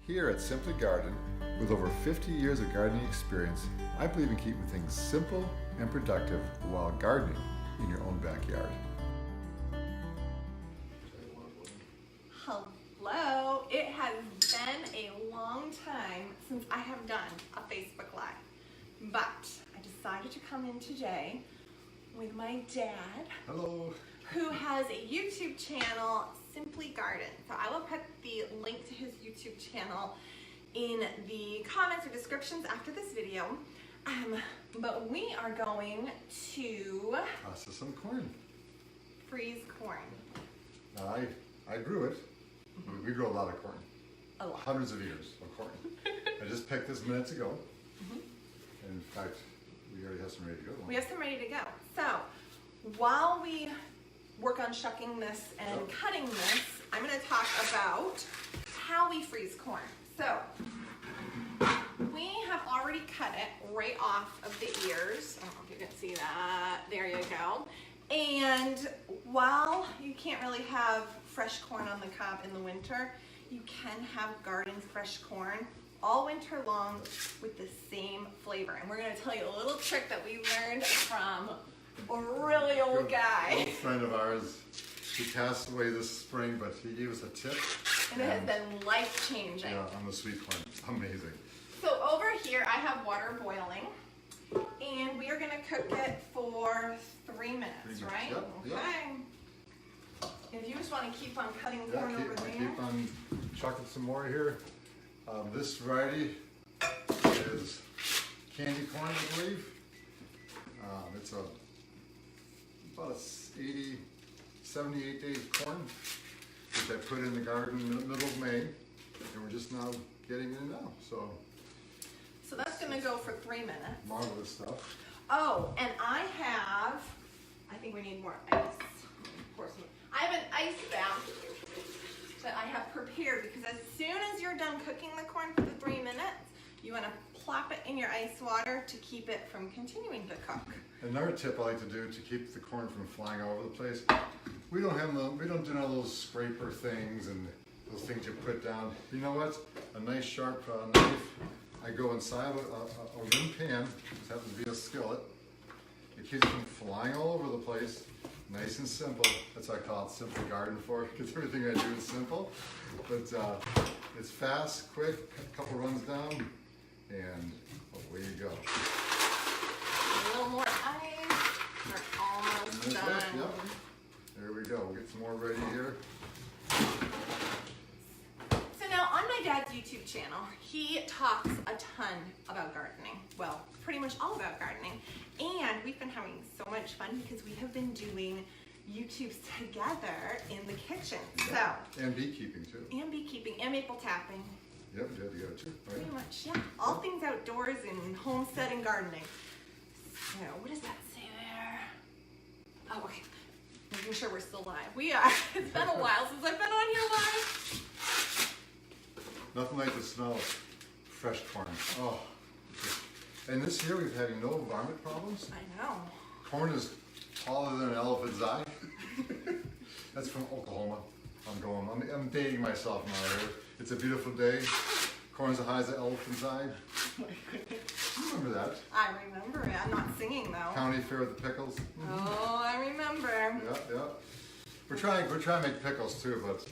Here at Simply Garden, with over 50 years of gardening experience, I believe in keeping things simple and productive while gardening in your own backyard. Hello, it has been a long time since I have done a Facebook Live, but I decided to come in today with my dad. Hello. Who has a YouTube channel, Simply Garden. So I will put the link to his YouTube channel in the comments or descriptions after this video. But we are going to Process some corn. freeze corn. I grew it. We grow a lot of corn. A lot. Hundreds of years of corn. I just picked this minutes ago. And in fact, we already have some ready to go. We have some ready to go. So while we work on shucking this and cutting this, I'm going to talk about how we freeze corn. So we have already cut it right off of the ears. I don't know if you can see that. There you go. And while you can't really have fresh corn on the cob in the winter, you can have garden fresh corn all winter long with the same flavor. And we're going to tell you a little trick that we learned from a really old guy. An old friend of ours. He passed away this spring, but he gave us a tip. And it has been life-changing. Yeah, on the sweet corn. Amazing. So over here I have water boiling, and we are going to cook it for 3 minutes, right? Yep, Okay. If you just want to keep on cutting corn over there. Keep on chucking some more here. This variety is candy corn, I believe. It's about 78 days corn, which I put in the garden in the middle of May, and we're just now getting it now. So that's going to go for 3 minutes. Marvelous stuff. Oh, and I think we need more ice. I have an ice bath that I have prepared because as soon as you're done cooking the corn for the 3 minutes, you want to plop it in your ice water to keep it from continuing to cook. Another tip I like to do to keep the corn from flying all over the place, we don't do none of those scraper things and those things you put down. You know what? A nice sharp knife. I go inside a rim pan. This happens to be a skillet. It keeps them flying all over the place. Nice and simple. That's what I call it Simply Garden for, because everything I do is simple. But it's fast, quick, a couple runs down, and away you go. A little more ice. We're almost done. Yep. There we go. We'll get some more ready here. So now on my dad's YouTube channel, he talks a ton about gardening. Well, pretty much all about gardening. And we've been having so much fun because we have been doing YouTubes together in the kitchen. Yeah. And beekeeping too. And beekeeping and maple tapping. Yep, you got too. Oh, Pretty much, yeah. All things outdoors and homestead and gardening. So, what does that say there? Oh, okay. Making sure we're still live. We are. It's been a while since I've been on here live. Nothing like the smell of fresh corn. Oh. And this year we've had no varmint problems. I know. Corn is taller than an elephant's eye. That's from Oklahoma. I'm dating myself now here. It's a beautiful day. Corn's as high as an elephant's eye. Oh my goodness. You remember that? I remember it. I'm not singing though. County Fair with the pickles. Oh, I remember. Yeah. We're trying to make pickles too, but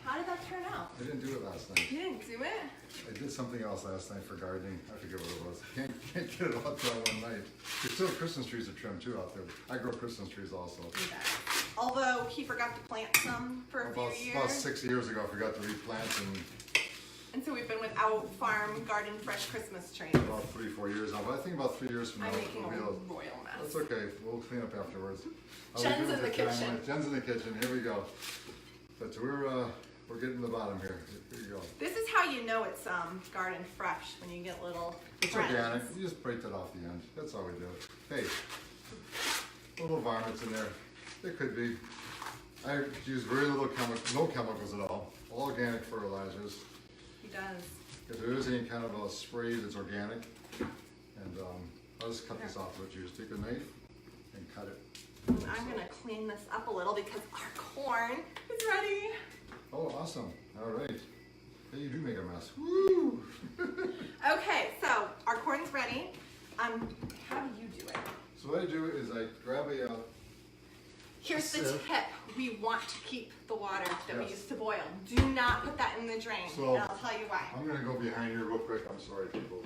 How did that turn out? I didn't do it last night. You didn't do it? I did something else last night for gardening. I forget what it was. Can't get it all done one night. There's still Christmas trees are trimmed too out there. I grow Christmas trees also. Okay. Although he forgot to plant some for a few years. About 6 years ago, I forgot to replant, And so we've been without farm garden fresh Christmas trees. about 3-4 years now. But I think about 3 years from now, I'm making a we'll be able. royal mess. That's okay. We'll clean up afterwards. Jen's in the kitchen. Jen's in the kitchen. Here we go. But we're getting to the bottom here. Here you go. This is how you know it's garden fresh, when you get little It's friends. organic. You just break that off the end. That's all we do. Hey, little varmints in there. There could be. I use very little no chemicals at all. All organic fertilizers. He does. If there is any kind of a spray that's organic, and I'll just cut this off with you. Just take a knife and cut it. And I'm gonna clean this up a little because our corn is ready. Oh, awesome. All right. Hey, you do make a goodness. Woo! Okay, so our corn's ready. How do you do it? So what I do is I grab a Here's the sieve. tip. We want to keep the water that we Yes. used to boil. Do not put that in the drain, So- and I'll tell you why. I'm gonna go behind here real quick. I'm sorry, people.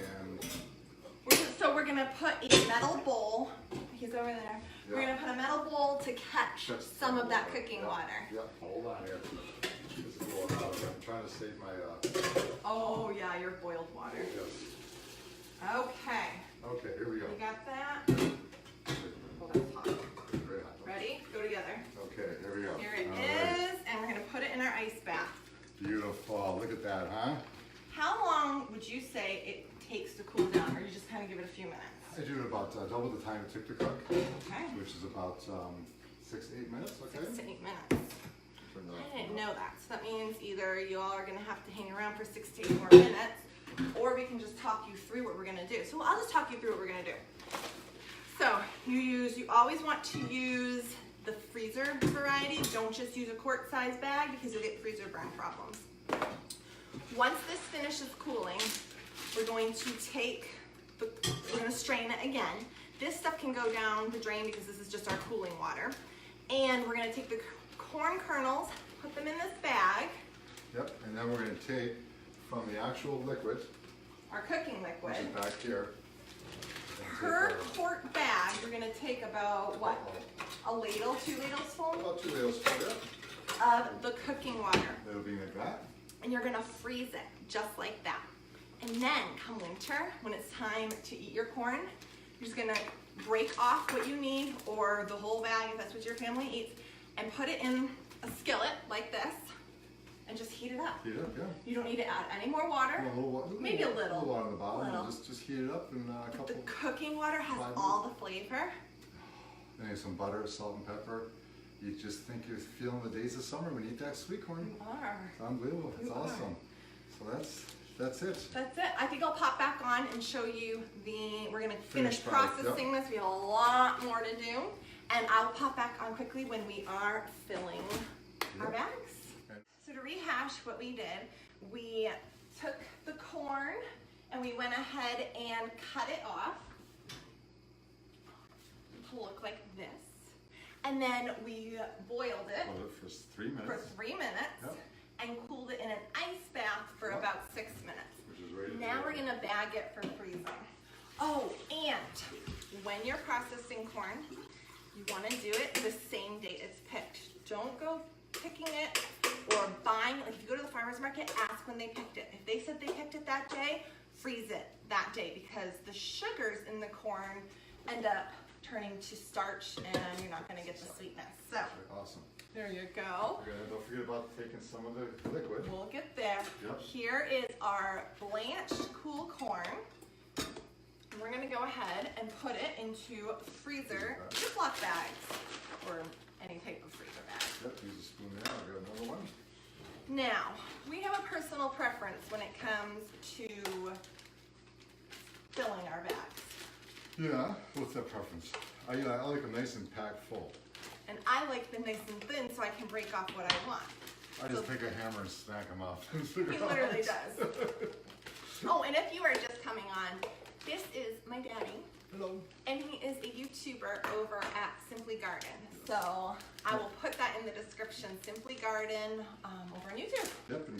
And We're gonna put a metal bowl. He's over there. We're Yeah. gonna put a metal bowl to catch Just some of that water. cooking Yeah. water. Yep, hold on here. This is going out. I'm trying to save my, Oh yeah, your boiled water. yes. Okay, Okay, here we go. you got that? Oh, that's hot. Very hot. Ready? Go together. Okay, here we go. Here it All right. is, and we're gonna put it in our ice bath. Beautiful. Look at that, huh? How long would you say it takes to cool down, or you just kind of give it a few minutes? I do it about double the time it took to cook, Okay. which is about 6 to 8 minutes, okay? 6 to 8 minutes. Turn that I didn't off. know that. So that means either you all are going to have to hang around for 6 to 8 more minutes, or we can just talk you through what we're going to do. So I'll just talk you through what we're going to do. So you always want to use the freezer variety. Don't just use a quart size bag because you'll get freezer burn problems. Once this finishes cooling, we're going to we're going to strain it again. This stuff can go down the drain because this is just our cooling water. And we're going to take the corn kernels, put them in this bag, Yep, and then we're going to take from the actual liquid, our cooking which liquid. is back here. and take Per our- quart bag, we're going to take about, what, a ladle, 2 ladles full About 2 ladles full, yeah. of the cooking water. It'll be like that. And you're going to freeze it just like that. And then come winter, when it's time to eat your corn, you're just going to break off what you need, or the whole bag if that's what your family eats, and put it in a skillet like this and just heat it up. Heat it up, yeah. You don't need to add any more water. Maybe a little. A little water on the bottom. Little. And just heat it up in a The couple. cooking water has 5 all the flavor. Then some butter, salt, and pepper. You just think you're feeling the days of summer when you eat that sweet corn. You are. It's unbelievable. It's You are. awesome. So that's it. That's it. I think I'll pop back on and show you we're gonna finish Finished product, processing this. We have a lot more to do. And I'll pop back on quickly when we are filling our Yep. bags. Okay. So to rehash what we did, we took the corn and we went ahead and cut it off to look like this. And then we boiled it Hold it for 3 for minutes, 3 minutes Yep. and cooled it in an ice bath for Yep. about 6 minutes. which is ready to Now go. we're gonna bag it for freezing. Oh, and when you're processing corn, you wanna do it the same date it's picked. Don't go picking it or buying it. Like if you go to the farmer's market, ask when they picked it. If they said they picked it that day, freeze it that day because the sugars in the corn end up turning to starch and you're not gonna get the sweetness. So, Awesome. there you go. Don't forget about taking some of the liquid. We'll get there. Yep. Here is our blanched cool corn. We're gonna go ahead and put it into freezer Ziploc bags or any type of freezer bag. Yep, use a spoon there. I'll get another one. Now, we have a personal preference when it comes to filling our bags. Yeah, what's that preference? I like them nice and packed full. And I like them nice and thin so I can break off what I want. I just take a hammer and smack them off. He literally does. Oh, and if you are just coming on, this is my daddy. Hello. And he is a YouTuber over at Simply Garden. So I will put that in the description, Simply Garden over on YouTube. Yep, and